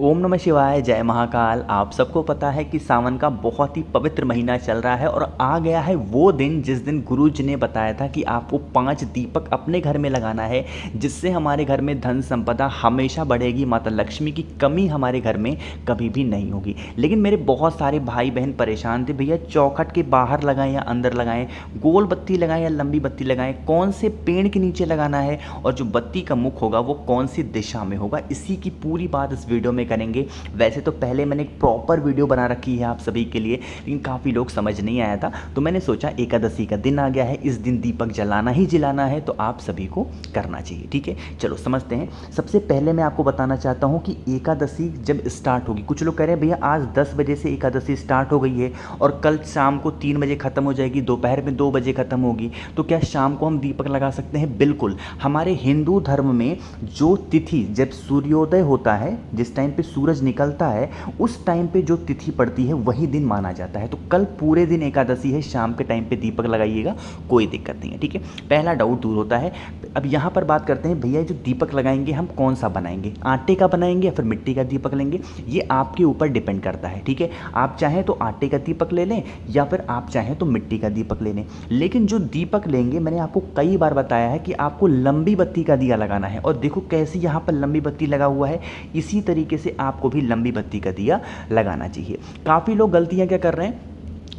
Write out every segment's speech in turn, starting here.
ओम नमः शिवाय, जय महाकाल। आप सबको पता है कि सावन का बहुत ही पवित्र महीना चल रहा है और आ गया है वो दिन जिस दिन गुरुजी ने बताया था कि आपको 5 दीपक अपने घर में लगाना है, जिससे हमारे घर में धन संपदा हमेशा बढ़ेगी, माता लक्ष्मी की कमी हमारे घर में कभी भी नहीं होगी। लेकिन मेरे बहुत सारे भाई बहन परेशान थे, भैया चौखट के बाहर लगाएं या अंदर लगाएं, गोल बत्ती लगाएं या लंबी बत्ती लगाएं, कौन से पेड़ के नीचे लगाना है और जो बत्ती का मुख होगा वो कौन सी दिशा में होगा। इसी की पूरी बात इस वीडियो में करेंगे। वैसे तो पहले मैंने एक प्रॉपर वीडियो बना रखी है आप सभी के लिए, लेकिन काफ़ी लोग समझ नहीं आया था, तो मैंने सोचा एकादशी का दिन आ गया है, इस दिन दीपक जलाना ही जलाना है, तो आप सभी को करना चाहिए। ठीक है, चलो समझते हैं। सबसे पहले मैं आपको बताना चाहता हूँ कि एकादशी जब स्टार्ट होगी, कुछ लोग कह रहे हैं भैया आज 10 बजे से एकादशी स्टार्ट हो गई है और कल शाम को 3 बजे ख़त्म हो जाएगी, दोपहर में 2 बजे ख़त्म होगी, तो क्या शाम को हम दीपक लगा सकते हैं? बिल्कुल। हमारे हिंदू धर्म में जो तिथि जब सूर्योदय होता है, जिस टाइम पे सूरज निकलता है, उस टाइम पे जो तिथि पड़ती है वही दिन माना जाता है। तो कल पूरे दिन एकादशी है, शाम के टाइम पे दीपक लगाइएगा, कोई दिक्कत नहीं है। ठीक है, पहला डाउट दूर होता है। अब यहाँ पर बात करते हैं भैया जो दीपक लगाएंगे हम कौन सा बनाएंगे, आटे का बनाएंगे या फिर मिट्टी का दीपक लेंगे, ये आपके ऊपर डिपेंड करता है। ठीक है, आप चाहें तो आटे का दीपक ले लें या फिर आप चाहें तो मिट्टी का दीपक ले लें। लेकिन जो दीपक लेंगे, मैंने आपको कई बार बताया है कि आपको लंबी बत्ती का दिया लगाना है, और देखो कैसे यहाँ पर लंबी बत्ती लगा हुआ है, इसी तरीके से आपको भी लंबी बत्ती का दिया लगाना चाहिए। काफ़ी लोग गलतियाँ क्या कर रहे हैं,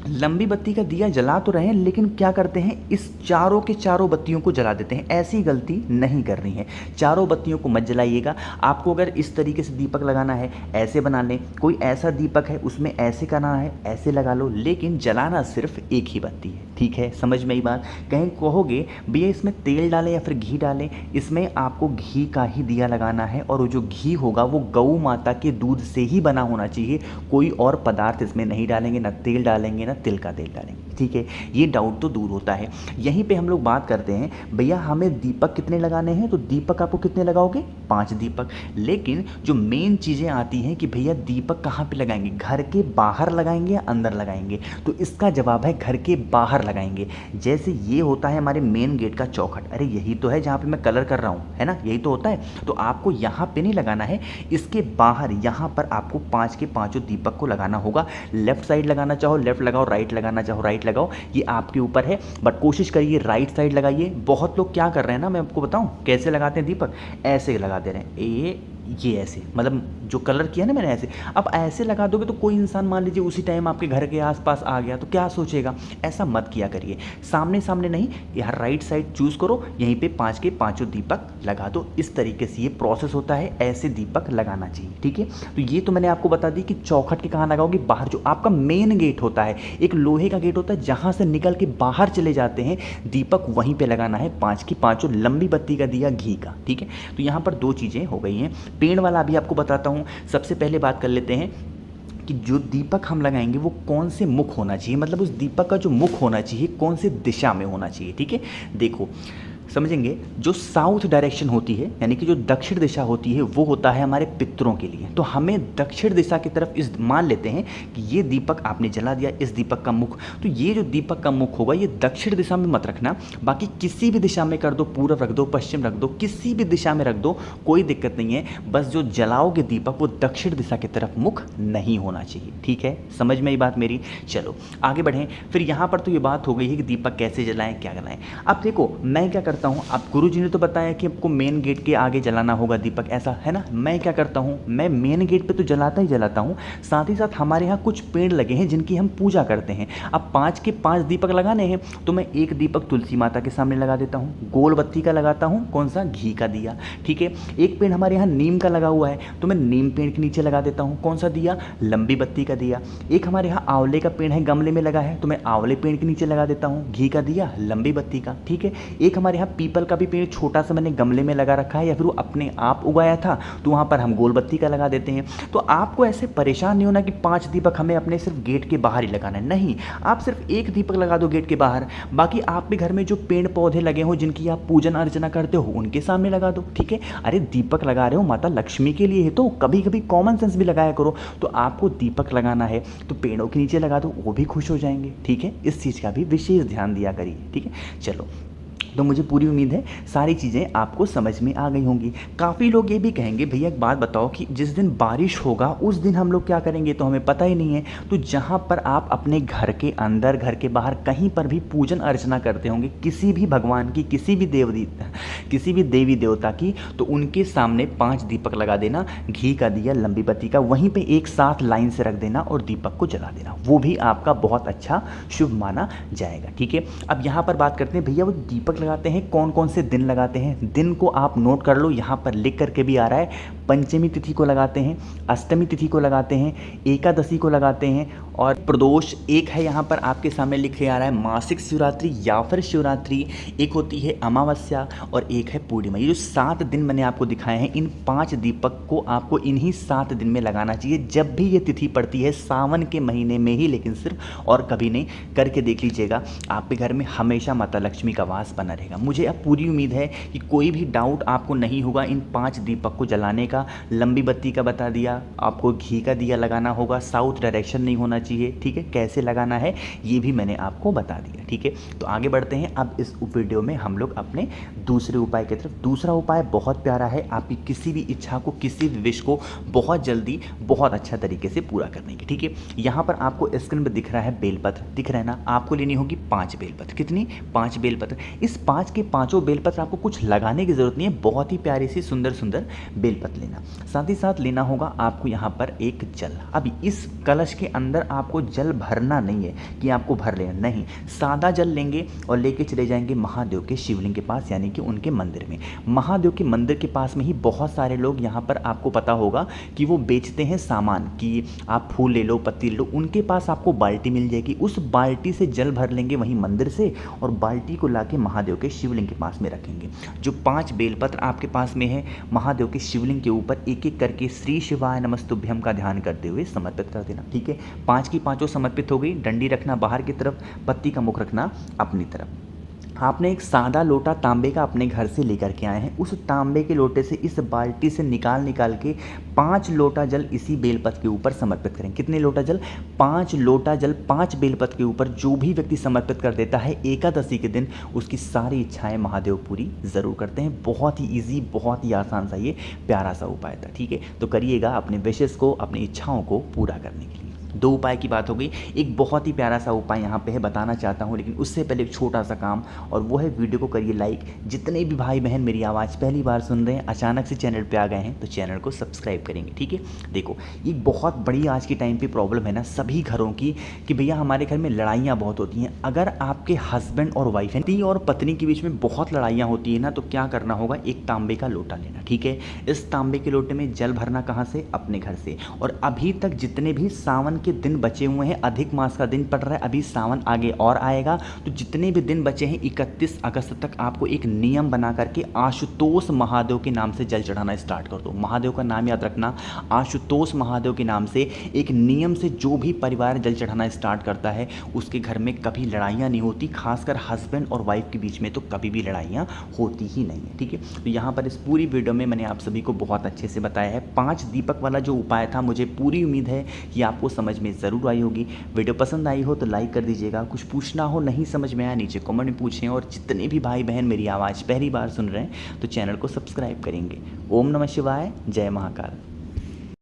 लंबी बत्ती का दिया जला तो रहे हैं लेकिन क्या करते हैं, इस चारों के चारों बत्तियों को जला देते हैं। ऐसी गलती नहीं करनी है, चारों बत्तियों को मत जलाइएगा। आपको अगर इस तरीके से दीपक लगाना है, ऐसे बना लें, कोई ऐसा दीपक है उसमें ऐसे करना है, ऐसे लगा लो, लेकिन जलाना सिर्फ एक ही बत्ती है। ठीक है, समझ में आई बात? कहीं कहोगे भैया इसमें तेल डालें या फिर घी डालें, इसमें आपको घी का ही दिया लगाना है, और वो जो घी होगा वो गौ माता के दूध से ही बना होना चाहिए, कोई और पदार्थ इसमें नहीं डालेंगे, ना तेल डालेंगे ना तिल का तेल डालेंगे। ठीक है, ये डाउट तो दूर होता है। यहीं पे हम लोग बात करते हैं भैया हमें दीपक कितने लगाने हैं, तो दीपक आपको कितने लगाओगे? 5 दीपक। लेकिन जो मेन चीज़ें आती हैं कि भैया दीपक कहाँ पे लगाएंगे, घर के बाहर लगाएंगे या अंदर लगाएंगे, तो इसका जवाब है घर के बाहर लगाएंगे। जैसे ये होता है हमारे मेन गेट का चौखट, अरे यही तो है जहाँ पे मैं कलर कर रहा हूँ, है ना, यही तो होता है। तो आपको यहाँ पे नहीं लगाना है, इसके बाहर यहाँ पर आपको 5 के 5 दीपक को लगाना होगा। लेफ्ट साइड लगाना चाहो लेफ्ट लगाओ, राइट लगाना चाहो राइट लगाओ, ये आपके ऊपर है, बट कोशिश करिए राइट साइड लगाइए। बहुत लोग क्या कर रहे हैं ना, मैं आपको बताऊं कैसे लगाते हैं दीपक, ऐसे लगा दे रहे हैं, ये ऐसे, मतलब जो कलर किया ना मैंने ऐसे। अब ऐसे लगा दोगे तो कोई इंसान मान लीजिए उसी टाइम आपके घर के आसपास आ गया तो क्या सोचेगा, ऐसा मत किया करिए। सामने सामने नहीं, यहाँ राइट साइड चूज़ करो, यहीं पे 5 के 5 दीपक लगा दो। इस तरीके से ये प्रोसेस होता है, ऐसे दीपक लगाना चाहिए। ठीक है, तो ये तो मैंने आपको बता दी कि चौखट के कहाँ लगाओगे, बाहर जो आपका मेन गेट होता है, एक लोहे का गेट होता है जहाँ से निकल के बाहर चले जाते हैं दीपक, वहीं पर लगाना है 5 की 5 लंबी बत्ती का दिया घी का। ठीक है, तो यहाँ पर 2 चीज़ें हो गई हैं। पेड़ वाला अभी आपको बताता हूँ। सबसे पहले बात कर लेते हैं कि जो दीपक हम लगाएंगे वो कौन से मुख होना चाहिए, मतलब उस दीपक का जो मुख होना चाहिए कौन से दिशा में होना चाहिए। ठीक है, देखो समझेंगे, जो साउथ डायरेक्शन होती है यानी कि जो दक्षिण दिशा होती है वो होता है हमारे पितरों के लिए। तो हमें दक्षिण दिशा की तरफ इस मान लेते हैं कि ये दीपक आपने जला दिया, इस दीपक का मुख, तो ये जो दीपक का मुख होगा ये दक्षिण दिशा में मत रखना, बाकी किसी भी दिशा में कर दो, पूर्व रख दो, पश्चिम रख दो, किसी भी दिशा में रख दो, कोई दिक्कत नहीं है। बस जो जलाओगे दीपक वो दक्षिण दिशा की तरफ मुख नहीं होना चाहिए। ठीक है, समझ में आई बात मेरी? चलो आगे बढ़ें। फिर यहाँ पर तो ये बात हो गई है कि दीपक कैसे जलाएं, क्या जलाएं। अब देखो मैं क्या करता हूँ, अब गुरुजी ने तो बताया कि आपको मेन गेट के आगे जलाना होगा दीपक, ऐसा है ना। मैं क्या करता हूँ, मैं मेन गेट पे तो जलाता ही जलाता हूँ, साथ ही साथ हमारे यहाँ कुछ पेड़ लगे हैं जिनकी हम पूजा करते हैं। अब 5 के 5 दीपक लगाने हैं तो मैं एक दीपक तुलसी माता के सामने लगा देता हूँ, गोल बत्ती का लगाता हूँ, कौन सा, घी का दिया। ठीक है, एक पेड़ हमारे यहाँ नीम का लगा हुआ है तो मैं नीम पेड़ के नीचे लगा देता हूँ, कौन सा दिया, लंबी बत्ती का दिया। एक हमारे यहाँ आंवले का पेड़ है, गमले में लगा है, तो मैं आंवले पेड़ के नीचे लगा देता हूँ, घी का दिया, लंबी बत्ती का। ठीक है, एक हमारे यहाँ पीपल का भी पेड़ छोटा सा मैंने गमले में लगा रखा है या फिर वो अपने आप उगाया था तो वहाँ पर हम गोल बत्ती का लगा देते हैं। तो आपको ऐसे परेशान नहीं होना कि 5 दीपक हमें अपने सिर्फ गेट के बाहर ही लगाना है, नहीं, आप सिर्फ एक दीपक लगा दो गेट के बाहर, बाकी आपके घर में जो पेड़ पौधे लगे हो जिनकी आप पूजन अर्चना करते हो उनके सामने लगा दो। ठीक है, अरे दीपक लगा रहे हो माता लक्ष्मी के लिए है तो कभी कभी कॉमन सेंस भी लगाया करो। तो आपको दीपक लगाना है तो पेड़ों के नीचे लगा दो, वो भी खुश हो जाएंगे। ठीक है, इस चीज़ का भी विशेष ध्यान दिया करिए। ठीक है, चलो तो मुझे पूरी उम्मीद है सारी चीज़ें आपको समझ में आ गई होंगी। काफ़ी लोग ये भी कहेंगे भैया एक बात बताओ कि जिस दिन बारिश होगा उस दिन हम लोग क्या करेंगे, तो हमें पता ही नहीं है। तो जहाँ पर आप अपने घर के अंदर, घर के बाहर कहीं पर भी पूजन अर्चना करते होंगे किसी भी भगवान की, किसी भी देवी देवता की, तो उनके सामने 5 दीपक लगा देना, घी का दिया, लंबी बत्ती का, वहीं पे एक साथ लाइन से रख देना और दीपक को जला देना। वो भी आपका बहुत अच्छा शुभ माना जाएगा। ठीक है, अब यहाँ पर बात करते हैं भैया वो दीपक लगाते हैं कौन कौन से दिन लगाते हैं। दिन को आप नोट कर लो, यहाँ पर लिख करके भी आ रहा है। पंचमी तिथि को लगाते हैं, अष्टमी तिथि को लगाते हैं, एकादशी को लगाते हैं, और प्रदोष एक है यहाँ पर आपके सामने लिखे आ रहा है मासिक शिवरात्रि या फिर शिवरात्रि, एक होती है अमावस्या और एक है पूर्णिमा। ये जो 7 दिन मैंने आपको दिखाए हैं, इन 5 दीपक को आपको इन्हीं 7 दिन में लगाना चाहिए। जब भी ये तिथि पड़ती है सावन के महीने में ही, लेकिन सिर्फ और कभी नहीं। करके देख लीजिएगा, आपके घर में हमेशा माता लक्ष्मी का वास बना रहेगा। मुझे अब पूरी उम्मीद है कि कोई भी डाउट आपको नहीं होगा इन 5 दीपक को जलाने का। लंबी बत्ती का बता दिया, आपको घी का दिया लगाना होगा, साउथ डायरेक्शन नहीं होना चाहिए। ठीक है, कैसे लगाना है ये भी मैंने आपको बता दिया। ठीक है, तो आगे बढ़ते हैं। अब इस वीडियो में हम लोग अपने दूसरे उपाय की तरफ। दूसरा उपाय बहुत प्यारा है, आपकी किसी भी इच्छा को, किसी भी विश को बहुत जल्दी बहुत अच्छा तरीके से पूरा करने की। ठीक है, यहाँ पर आपको स्क्रीन पर दिख रहा है बेलपत्र, दिख रहा है ना। आपको लेनी होगी 5 बेलपत्र। कितनी? 5 बेलपत्र। इस 5 के पाँचों बेलपत्र आपको कुछ लगाने की जरूरत नहीं है, बहुत ही प्यारी सी सुंदर सुंदर बेलपत्र लेना। साथ ही साथ लेना होगा आपको यहाँ पर एक जल। अब इस कलश के अंदर आपको जल भरना नहीं है कि आपको भर लेना, नहीं, सादा जल लेंगे और लेके चले जाएंगे महादेव के शिवलिंग के पास, यानी कि उनके मंदिर में। महादेव के मंदिर के पास में ही बहुत सारे लोग यहाँ पर, आपको पता होगा कि वो बेचते हैं सामान, कि आप फूल ले लो, पत्ती ले लो, उनके पास आपको बाल्टी मिल जाएगी। उस बाल्टी से जल भर लेंगे वहीं मंदिर से, और बाल्टी को लाके महादेव के शिवलिंग के पास में रखेंगे। जो 5 बेलपत्र आपके पास में है, महादेव के शिवलिंग के ऊपर एक एक करके श्री शिवाय नमस्तुभ्यम का ध्यान करते हुए समर्पित कर देना। ठीक है, 5 की 5 समर्पित हो गई। डंडी रखना बाहर की तरफ, पत्ती का मुख रखना अपनी तरफ। आपने एक सादा लोटा तांबे का अपने घर से लेकर के आए हैं, उस तांबे के लोटे से इस बाल्टी से निकाल के 5 लोटा जल इसी बेलपत्र के ऊपर समर्पित करें। कितने लोटा जल? 5 लोटा जल 5 बेलपत्र के ऊपर जो भी व्यक्ति समर्पित कर देता है एकादशी के दिन, उसकी सारी इच्छाएं महादेव पूरी ज़रूर करते हैं। बहुत ही ईजी, बहुत ही आसान सा ये प्यारा सा उपाय था। ठीक है, तो करिएगा अपने विशेष को, अपनी इच्छाओं को पूरा करने के लिए। 2 उपाय की बात हो गई। एक बहुत ही प्यारा सा उपाय यहाँ पे है, बताना चाहता हूँ, लेकिन उससे पहले एक छोटा सा काम, और वो है वीडियो को करिए लाइक। जितने भी भाई बहन मेरी आवाज़ पहली बार सुन रहे हैं, अचानक से चैनल पे आ गए हैं, तो चैनल को सब्सक्राइब करेंगे। ठीक है, देखो ये बहुत बड़ी आज के टाइम पे प्रॉब्लम है ना सभी घरों की, कि भैया हमारे घर में लड़ाइयाँ बहुत होती हैं। अगर आपके हस्बैंड और वाइफ है, पति और पत्नी के बीच में बहुत लड़ाइयाँ होती है ना, तो क्या करना होगा, एक तांबे का लोटा लेना। ठीक है, इस तांबे के लोटे में जल भरना कहाँ से? अपने घर से। और अभी तक जितने भी सावन के दिन बचे हुए हैं, अधिक मास का दिन पड़ रहा है, अभी सावन आगे और आएगा, तो जितने भी दिन बचे हैं 31 अगस्त तक आपको एक नियम बना करके आशुतोष महादेव के नाम से जल चढ़ाना स्टार्ट कर दो। महादेव का नाम याद रखना, आशुतोष महादेव के नाम से एक नियम से जो भी परिवार जल चढ़ाना स्टार्ट करता है, उसके घर में कभी लड़ाइयाँ नहीं होती। खासकर हस्बैंड और वाइफ के बीच में तो कभी भी लड़ाइयाँ होती ही नहीं है। ठीक है, तो यहाँ पर इस पूरी वीडियो में मैंने आप सभी को बहुत अच्छे से बताया है। 5 दीपक वाला जो उपाय था, मुझे पूरी उम्मीद है कि आपको समझ में ज़रूर आई होगी। वीडियो पसंद आई हो तो लाइक कर दीजिएगा। कुछ पूछना हो, नहीं समझ में आया, नीचे कमेंट में पूछें। और जितने भी भाई बहन मेरी आवाज़ पहली बार सुन रहे हैं, तो चैनल को सब्सक्राइब करेंगे। ओम नमः शिवाय, जय महाकाल।